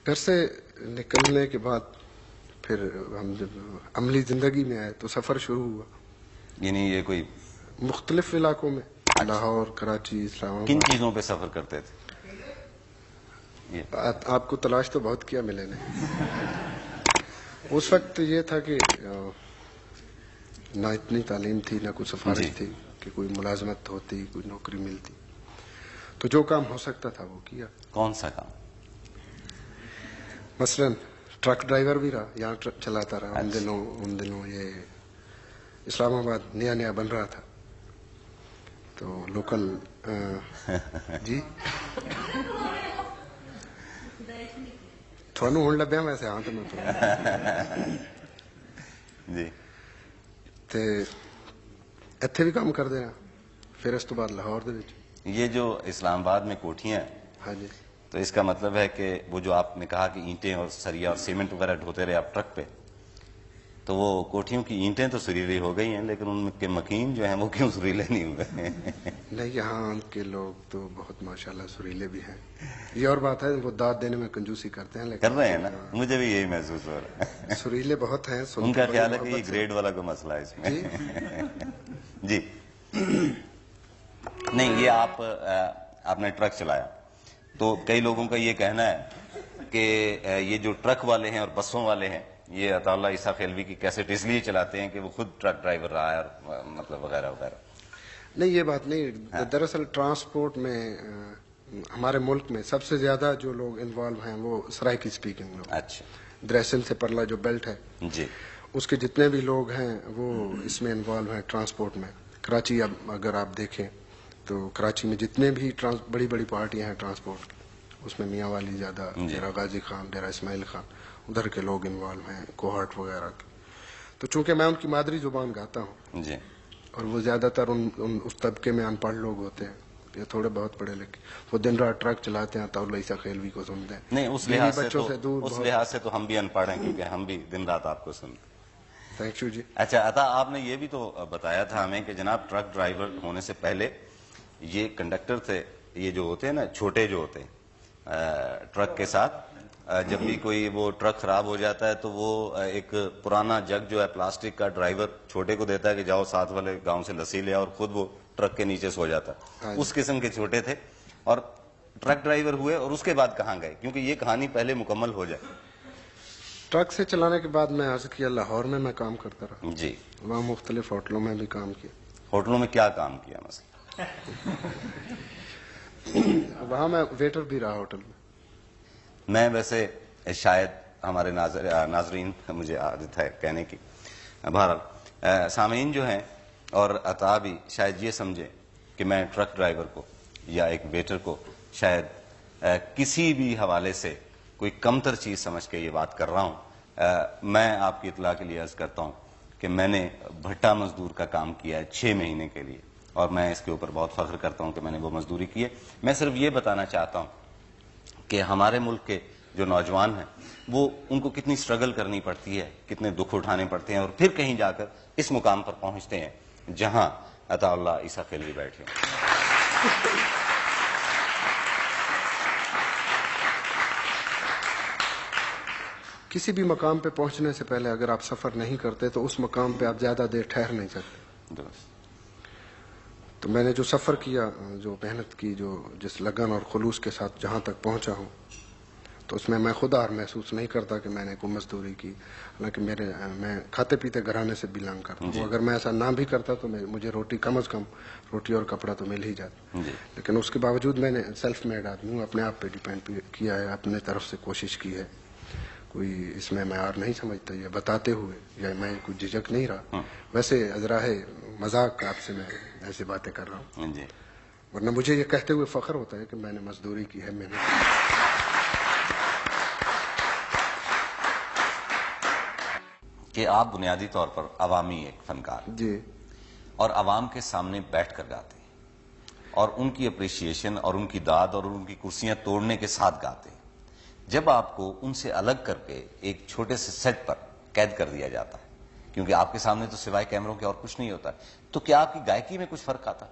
گھر سے نکلنے کے بعد پھر ہم جب عملی زندگی میں آئے تو سفر شروع ہوا، یعنی یہ کوئی مختلف علاقوں میں، لاہور، کراچی، اسلام کن آباد۔ چیزوں پہ سفر کرتے تھے؟ آپ کو تلاش تو بہت کیا، ملے نہیں۔ اس وقت یہ تھا کہ نہ اتنی تعلیم تھی، نہ کوئی سفارش جی۔ تھی کہ کوئی ملازمت ہوتی، کوئی نوکری ملتی، تو جو کام ہو سکتا تھا وہ کیا۔ کون سا کام؟ مثلا ٹرک ڈرائیور بھی رہا، یہاں ٹرک چلاتا رہا۔ ان دنوں یہ اسلام آباد نیا نیا بن رہا تھا، تو لوکل جی تھوانو ہون لبیا ویسے ہاں تو میں جی۔ تے ਇੱਥੇ بھی کام کرتے رہا، پھر اس تو بعد لاہور دے وچ۔ یہ جو اسلام آباد میں کوٹھیاں ہیں، ہاں جی، تو اس کا مطلب ہے کہ وہ جو آپ نے کہا کہ اینٹیں اور سریا اور سیمنٹ وغیرہ ڈھوتے رہے آپ ٹرک پہ، تو وہ کوٹھیوں کی اینٹیں تو سریلی ہو گئی ہیں، لیکن ان کے مکین جو ہیں وہ کیوں سریلے نہیں ہوئے؟ نہیں یہاں کے لوگ تو بہت ماشاءاللہ سریلے بھی ہیں۔ یہ اور بات ہے وہ داد دینے میں کنجوسی کرتے ہیں، لیکن کر رہے ہیں نا، مجھے بھی یہی محسوس ہو رہا ہے۔ سریلے بہت ہیں۔ ان کا خیال ہے کہ یہ گریڈ والا کوئی مسئلہ ہے اس میں۔ جی نہیں، یہ آپ نے ٹرک چلایا تو کئی لوگوں کا یہ کہنا ہے کہ یہ جو ٹرک والے ہیں اور بسوں والے ہیں یہ عطا اللہ عیسیٰ خیلوی کی کیسٹ اس لیے چلاتے ہیں کہ وہ خود ٹرک ڈرائیور رہا ہے اور مطلب وغیرہ وغیرہ۔ نہیں یہ بات نہیں، دراصل ٹرانسپورٹ میں ہمارے ملک میں سب سے زیادہ جو لوگ انوالو ہیں وہ سرائکی سپیکنگ لوگ۔ اچھا دریسل سے پرلا جو بیلٹ ہے جی، اس کے جتنے بھی لوگ ہیں وہ اس میں انوالو ہیں ٹرانسپورٹ میں۔ کراچی اب اگر آپ دیکھیں تو کراچی میں جتنے بھی بڑی بڑی پارٹیاں ہیں ٹرانسپورٹ کی، اس میں میاں والی زیادہ، ڈیرہ غازی خان، ڈیرہ اسماعیل خان، ادھر کے لوگ انوالو ہیں، کوہاٹ وغیرہ کے۔ تو چونکہ میں ان کی مادری زبان گاتا ہوں جی، اور وہ زیادہ تر اس طبقے میں ان پڑھ لوگ ہوتے ہیں، یہ تھوڑے بہت پڑھے لکھے، وہ دن رات ٹرک چلاتے ہیں، عطا اللہ عیسیٰ خیلوی کو سنتے ہیں۔ نہیں اس لحاظ سے تو ہم بھی ان پڑھ ہیں کیونکہ ہم بھی دن رات آپ کو سنتے ہیں۔ تھینک یو جی۔ اچھا عطا، آپ نے یہ بھی تو بتایا تھا ہمیں کہ جناب ٹرک ڈرائیور ہونے سے پہلے یہ کنڈکٹر تھے، یہ جو ہوتے ہیں نا چھوٹے جو ہوتے ہیں ٹرک کے ساتھ، جب بھی کوئی وہ ٹرک خراب ہو جاتا ہے تو وہ ایک پرانا جگ جو ہے پلاسٹک کا ڈرائیور چھوٹے کو دیتا ہے کہ جاؤ ساتھ والے گاؤں سے لسی لے، اور خود وہ ٹرک کے نیچے سو جاتا ہے۔ اس قسم کے چھوٹے تھے اور ٹرک ڈرائیور ہوئے، اور اس کے بعد کہاں گئے؟ کیونکہ یہ کہانی پہلے مکمل ہو جائے۔ ٹرک سے چلانے کے بعد میں عرض کیا لاہور میں کام کرتا رہا، جی، وہاں مختلف ہوٹلوں میں بھی کام کیا۔ ہوٹلوں میں کیا کام کیا مثلا؟ وہاں میں ویٹر بھی رہا ہوٹل میں۔ میں ویسے شاید ہمارے ناظرین مجھے عادت ہے کہنے کی، بہرحال سامعین جو ہیں اور عطا بھی شاید یہ سمجھیں کہ میں ٹرک ڈرائیور کو یا ایک ویٹر کو شاید کسی بھی حوالے سے کوئی کمتر چیز سمجھ کے یہ بات کر رہا ہوں۔ میں آپ کی اطلاع کے لیے عرض کرتا ہوں کہ میں نے بھٹا مزدور کا کام کیا ہے 6 مہینے کے لیے، اور میں اس کے اوپر بہت فخر کرتا ہوں کہ میں نے وہ مزدوری کی ہے۔ میں صرف یہ بتانا چاہتا ہوں کہ ہمارے ملک کے جو نوجوان ہیں وہ ان کو کتنی سٹرگل کرنی پڑتی ہے، کتنے دکھ اٹھانے پڑتے ہیں، اور پھر کہیں جا کر اس مقام پر پہنچتے ہیں جہاں عطا اللہ عیسیٰ خیلوی بیٹھے ہیں۔ کسی بھی مقام پہ پہنچنے سے پہلے اگر آپ سفر نہیں کرتے تو اس مقام پہ آپ زیادہ دیر ٹھہر نہیں سکتے۔ درست۔ تو میں نے جو سفر کیا، جو محنت کی، جو جس لگن اور خلوص کے ساتھ جہاں تک پہنچا ہوں، تو اس میں خود آر محسوس نہیں کرتا کہ میں نے کوئی مزدوری کی، حالانکہ میں کھاتے پیتے گھرانے سے بلانگ کرتا ہوں۔ اگر میں ایسا نہ بھی کرتا تو مجھے روٹی کم از کم روٹی اور کپڑا تو مل ہی جاتا، لیکن اس کے باوجود میں نے سیلف میڈ آدمی ہوں، اپنے آپ پہ ڈیپینڈ کیا ہے، اپنے طرف سے کوشش کی ہے۔ کوئی اس میں معیار نہیں سمجھتا یہ بتاتے ہوئے، یا میں کوئی جھجک نہیں رہا۔ ویسے ذرا ہے مذاق آپ سے میں ایسی باتیں کر رہا ہوں، ورنہ مجھے یہ کہتے ہوئے فخر ہوتا ہے کہ میں نے مزدوری کی ہے، محنت کی۔ کہ آپ بنیادی طور پر عوامی ایک فنکار جی، اور عوام کے سامنے بیٹھ کر گاتے ہیں، اور ان کی اپریشیشن اور ان کی داد اور ان کی کرسیاں توڑنے کے ساتھ گاتے ہیں۔ جب آپ کو ان سے الگ کر کے ایک چھوٹے سے سیٹ پر قید کر دیا جاتا ہے، کیونکہ آپ کے سامنے تو سوائے کیمروں کے اور کچھ نہیں ہوتا، تو کیا آپ کی گائکی میں کچھ فرق آتا ہے؟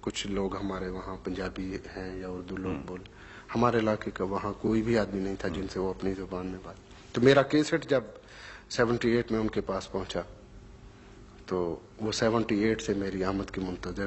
کچھ لوگ ہمارے وہاں پنجابی ہیں یا اردو لوگ بول، ہمارے علاقے کا وہاں کوئی بھی آدمی نہیں تھا جن سے وہ اپنی زبان میں بات. تو میرا کیسٹ جب 78 میں ان کے پاس پہنچا تو وہ 78 سے میری آمد کی منتظر